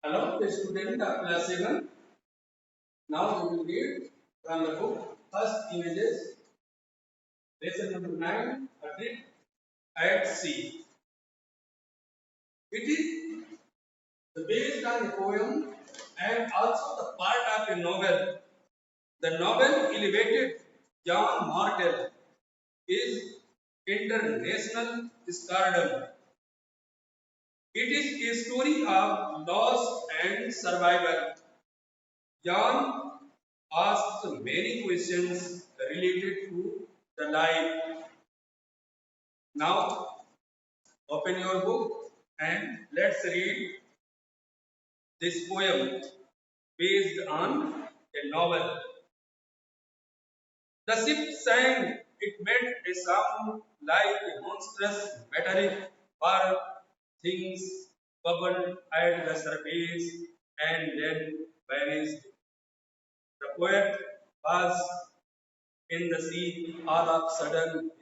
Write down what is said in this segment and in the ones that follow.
Hello, the student of class 7. Now we will read from the book First Images, lesson number 9, A Trip at Sea. It is based on a poem and also the part of a novel. The novel elevated John Martel is international stardom. It is a story of loss and survival. John asks many questions related to the life. Now, open your book and let's read this poem based on a novel. The ship sank, it made a sound like a monstrous metallic bark. Things bubbled at the surface and then vanished. The poet was in the sea. All of a sudden,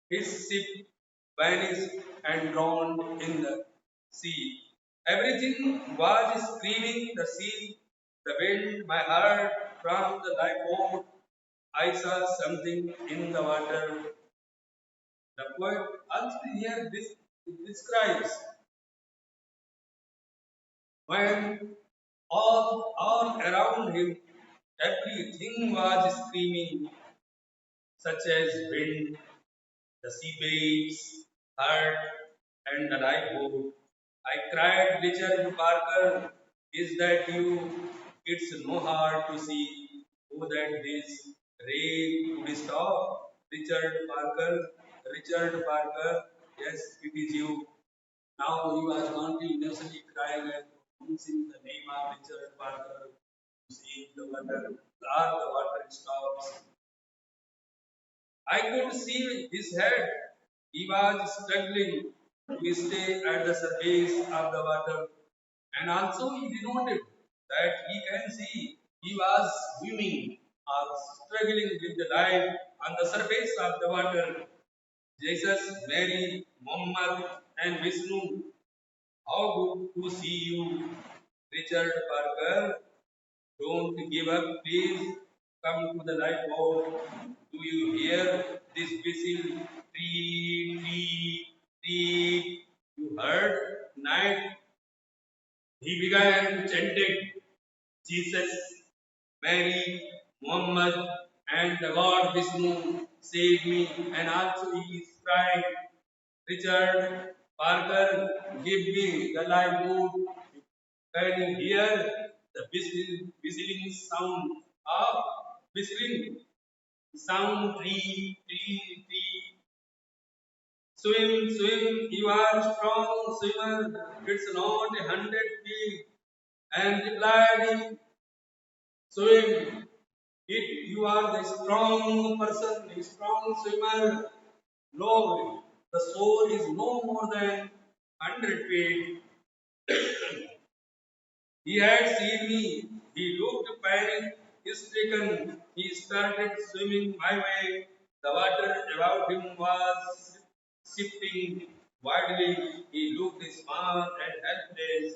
his ship vanished and drowned in the sea. Everything was screaming the sea, the wind, my heart from the lifeboat. I saw something in the water. The poet also here describes when all around him everything was screaming, such as wind, the sea waves, heart, and the lifeboat. I cried, Richard Parker, is that you? It's no hard to see. Oh, that this rain would stop. Richard Parker, yes, it is you. Now he was continuously crying and pronouncing the name of Richard Parker to see the water. All the water stops. I could see his head. He was struggling to stay at the surface of the water. And also he denoted that he can see he was swimming or struggling with the life on the surface of the water. Jesus, Mary, Muhammad, and Vishnu, how good to see you. Richard Parker, don't give up, please. Come to the lifeboat. Do you hear this whistle? Tree, tree, tree. You heard? Night. He began chanting Jesus, Mary, Muhammad, and the God Vishnu save me. And also he is crying, Richard Parker, give me the lifeboat. Can you hear the whistling sound of whistling sound tree, tree, tree. Swim, swim, you are strong swimmer. It's not 100 feet. And replied him, swim. It you are the strong person, a strong swimmer. No, the soul is no more than 100 feet. He had seen me. He looked panic stricken. He started swimming my way. The water about him was shifting wildly. He looked small and helpless.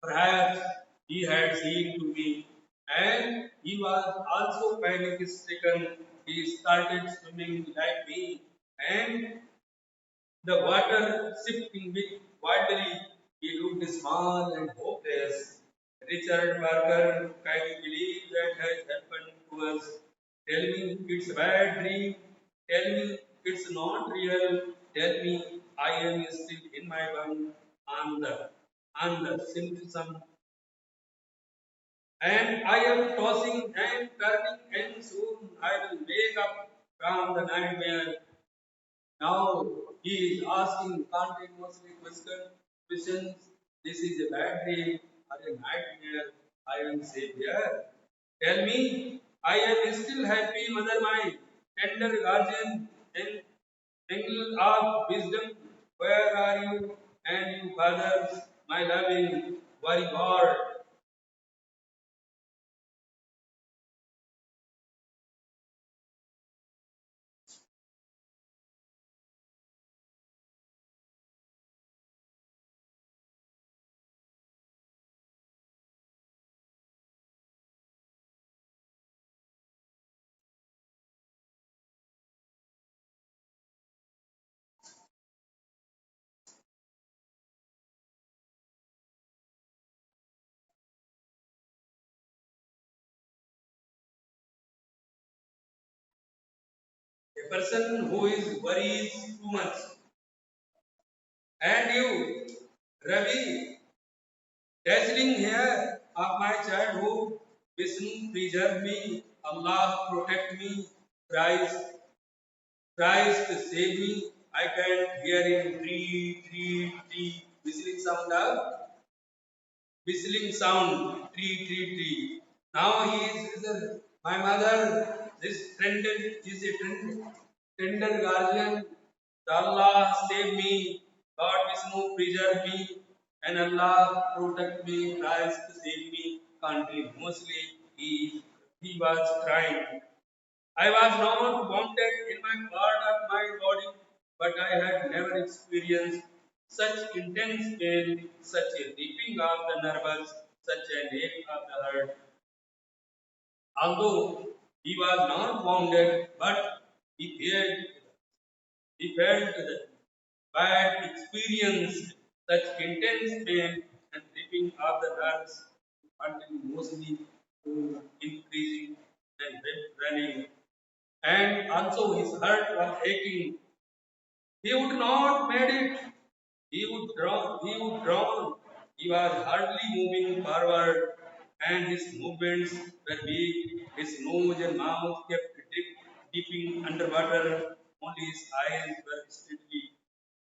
Perhaps he had seen to me. And he was also panic stricken. He started swimming like me. And the water shifting with wildly, he looked small and hopeless. Richard Parker, can you believe that has happened to us? Tell me it's a bad dream. Tell me it's not real. Tell me I am still in my bunk on the Simpson, and I am tossing and turning, and soon I will wake up from the nightmare. Now he is asking continuously questions. This is a bad dream or a nightmare. I am safe here. Tell me, I am still happy, mother mine, tender guardian, and angel of wisdom. Where are you? And you fathers, my loving, worry God. A person who is worries too much. And you, Ravi, dazzling hair of my childhood, Vishnu preserve me, Allah protect me, Christ, Christ save me. I can hear him tree, whistling sound of whistling sound, tree. Now he is my mother. This tender is a tender guardian. Allah save me. God Vishnu preserve me. And Allah protect me. Christ save me. Continuously he was crying. I was not wounded in my part of my body, but I had never experienced such intense pain, such a ripping of the nerves, such an ache of the heart. Although he was not wounded, but he felt the bad experience, such intense pain and ripping of the nerves, continuously increasing and running, and also his heart was aching. He would not made it. He would drown. He was hardly moving forward, and his movements were weak. His nose and mouth kept dipping underwater. Only his eyes were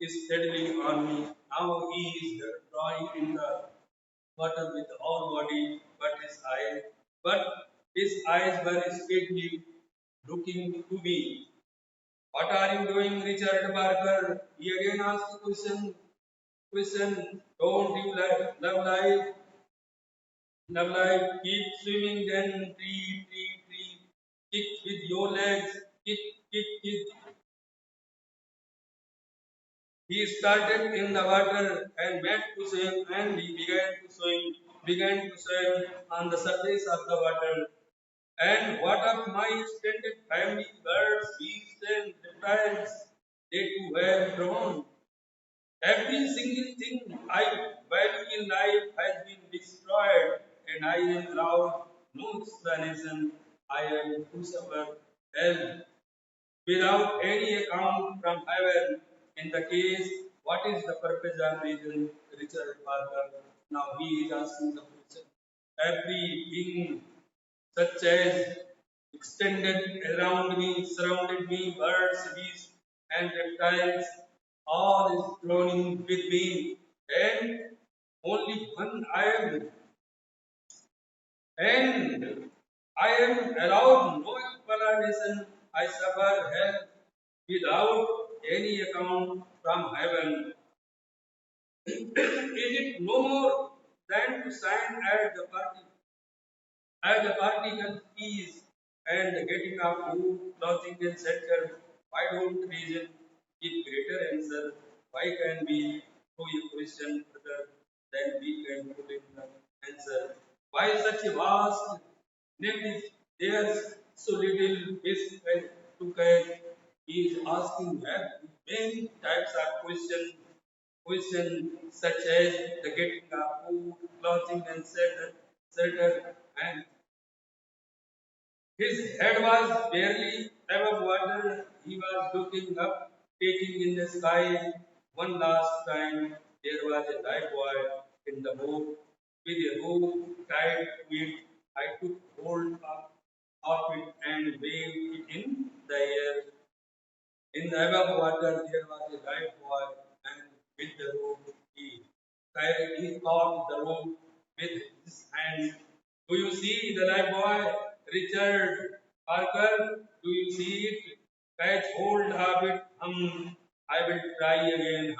steadily on me. Now he is drawing in the water with all body, but his eyes were steadily looking to me. What are you doing, Richard Barker? He again asked the question. Don't you love life? Love life. Keep swimming then. Tree. Kick with your legs. Kick. He started in the water and went to swim, and he began to swim on the surface of the water. And what of my extended family, birds, beasts, and reptiles? They too have grown. Every single thing I value in life has been destroyed, and I am allowed no explanation. I am to suffer hell without any account from heaven. In the case, what is the purpose of reason? Richard Parker. Now he is asking the question. Everything such as extended around me, surrounded me, birds, beasts, and reptiles, all is drowning with me, and only one and I am allowed no explanation. I suffer hell without any account from heaven. Is it no more than to sign at the particle keys and getting up food, clothing and shelter? Why don't reason give greater answer? Why can we throw a question further than we can put in the answer? Why such a vast net is there so little fish to catch? He is asking many types of questions such as the getting of food, clothing and shelter, and his head was barely above water. He was looking up, taking in the sky. One last time, there was a life boy in the boat with a rope tied to it. I took hold of it and waved it in the air. In the above water, there was a life boy, and with the rope, he caught the rope with his hand. Do you see the life boy, Richard Parker? Do you see it? Catch hold of it. I will try again.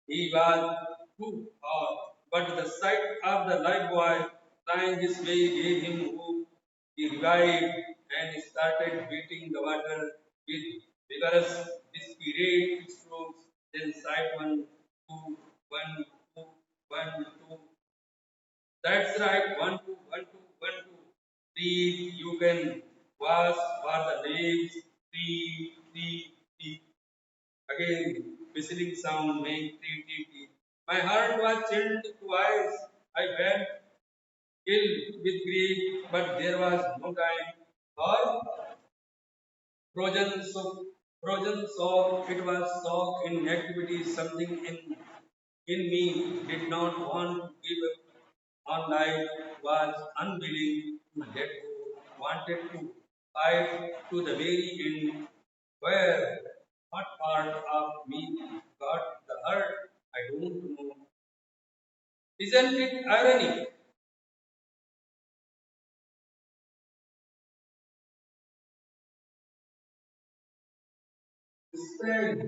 He was too hard, but the sight of the life boy flying this way gave him hope. He revived and started beating the water with vigorous, desperate strokes. Then sighed one, two, 1, 2. That's right, 1, 2, 1, 2, 1, 2. Three, you can wash for the legs. Three. Again, whistling sound made three. My heart was chilled twice. I felt ill with grief, but there was no time for Frozen so frozen shock. It was shock in activity. Something in me did not want to give up on life. Was unwilling to let go. Wanted to fight to the very end. Where what part of me got the hurt? I don't know. Isn't it ironic? Spend.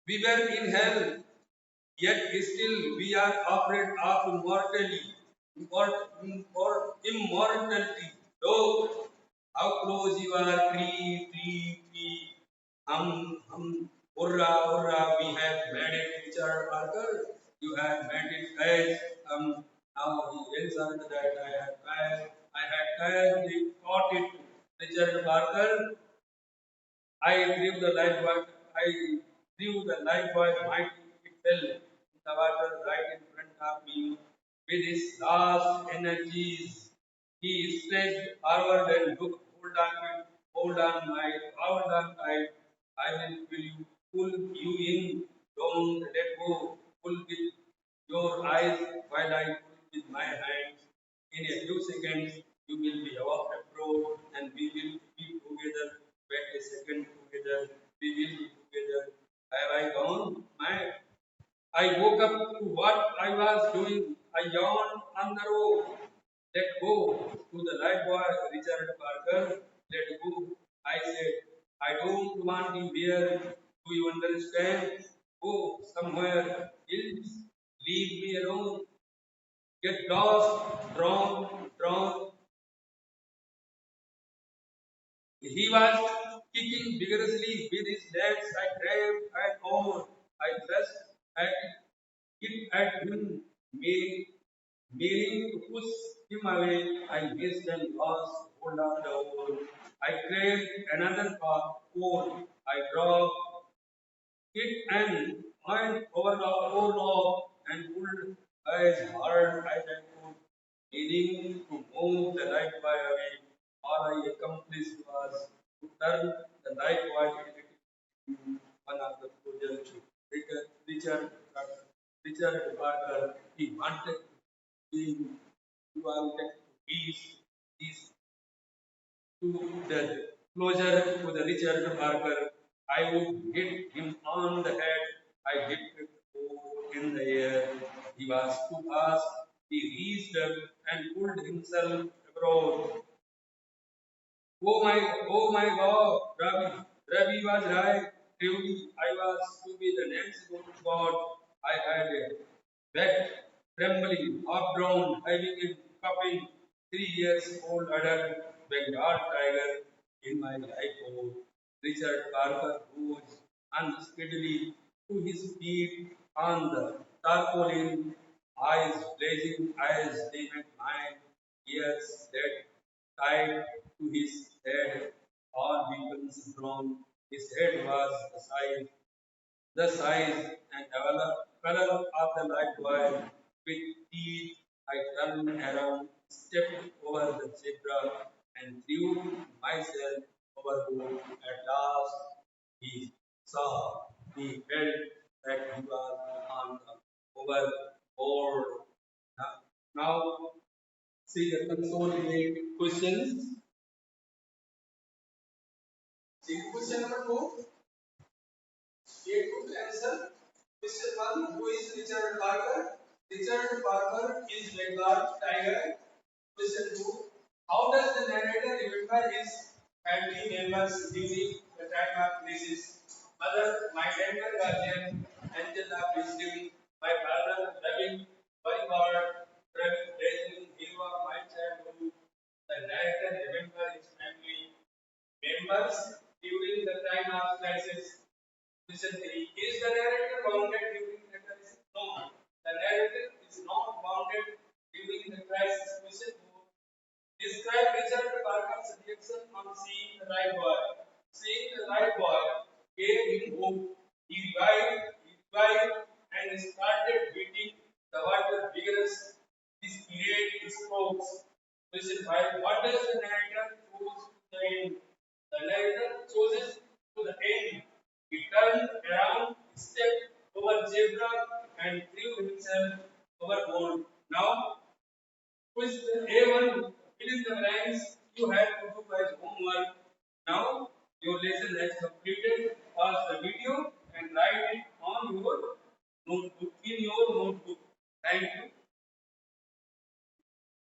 We were in hell, yet still we are afraid of immortality. Look how close you are, tree. Hurrah, hurrah, we have made it, Richard Parker. You have made it, guys. Now he answered that I had guys, we caught it, Richard Parker. I drew the life buoy. I drew the life buoy. Mighty it fell in the water right in front of me. With his last energies, he stretched forward and took hold on tight. I will pull you in. Don't let go. Pull with your eyes while I pull with my hands. In a few seconds, you will be abroad and we will be together. Wait a second together. We will be together. Have I gone? I woke up to what I was doing. I yawned on the road. Let go to the life boy, Richard Parker. Let go. I said, I don't want you here. Do you understand? Go somewhere else. Leave me alone. Get lost, drown. He was kicking vigorously with his legs. I grabbed and on. I thrust at it at him, meaning to push him away. I missed and lost hold of the oar. I grabbed another pole. I dropped it and went over the oar and pulled as hard as I could, meaning to move the light by away. All I accomplished was to turn the light wire into one of the projects. Richard, Richard Parker, he wanted to be, he wanted to be these to the closer to the Richard Parker. I would hit him on the head. I hit him in the air. He was too fast. He reached up and pulled himself abroad. Oh my God, Ravi was right. Truly, I was to be the next God. I had a wet, trembling, half-drowned, having a cupping, 3 years old adult, Bengal tiger in my lifeboat. Richard Parker rose unsteadily to his feet on the tarpaulin, eyes blazing as they met mine, ears dead tied to his head, all weapons drawn. His head was the size and color of the light wire. With teeth, I turned around, stepped over the zebra, and threw myself overboard. At last, he saw, he felt that he was on the overboard. Now, see the console related questions. See question number two. Here to answer. Question one. Who is Richard Parker? Richard Parker is Bengal tiger. Question two. How does the narrator remember his family members during the time of crisis? Mother, my tender guardian, angel of wisdom, my father, loving, bodyguard, raising hero of my childhood. The narrator remember his family members during the time of crisis. Question 3. Is the narrator bounded during the crisis? No. The narrator is not bounded during the crisis. Question 4. Describe Richard Parker's reaction on seeing the light boy. Seeing the light boy gave him hope. He revived and started beating the water vigorous. create spokes. Listen, why? What does the narrator choose to the end? The narrator chooses to the end. He turned around, stepped over zebra, and threw himself overboard. Now, quiz A1, fill in the blanks you had to do as homework. Now, your lesson has completed. Pause the video and write it on your notebook, in your notebook. Thank you.